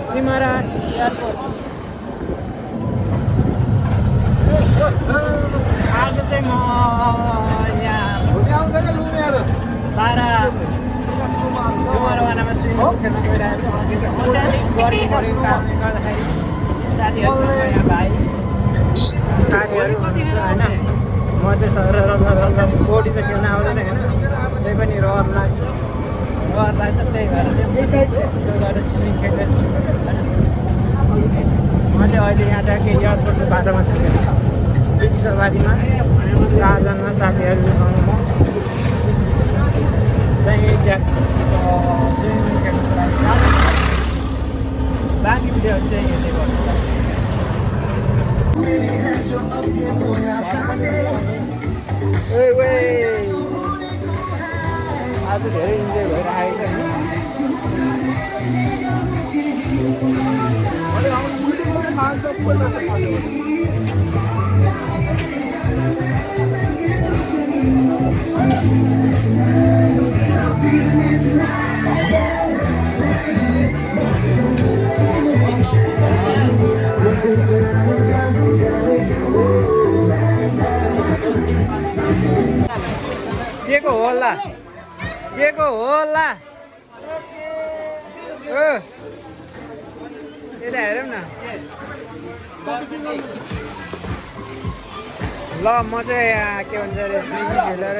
Simara airport आज चाहिँ म यहाँ 12 डुमरवानामा स्विमिङ खेल्न गइरहेको छु। अत्याधिक गर्मी परेको कारणले गर्दाखेरि साथीहरूसँग यहाँ भाइ साथीहरू हुनुहुन्छ होइन। म चाहिँ सर पौडी त खेल्न आउँदैन होइन, त्यही पनि रहर लाग्छ त्यही भएर चाहिँ गएर स्विमिङ खेल्दैछु होइन। म चाहिँ अहिले यहाँ ट्याक्कै एयरपोर्टको बाटोमा छु, सिटी सवारीमा 4 जना साथीहरूसँग म चाहिँ स्विमिङ खेल्नुको लागि बाँकी भिडियोहरू चाहिँ हेर्दै गर्नु। आज धेरै इन्जोय भइरहेको के को होला यता हेरौँ न ल। म चाहिँ यहाँ के भन्छ अरे स्विमिङ खेलेर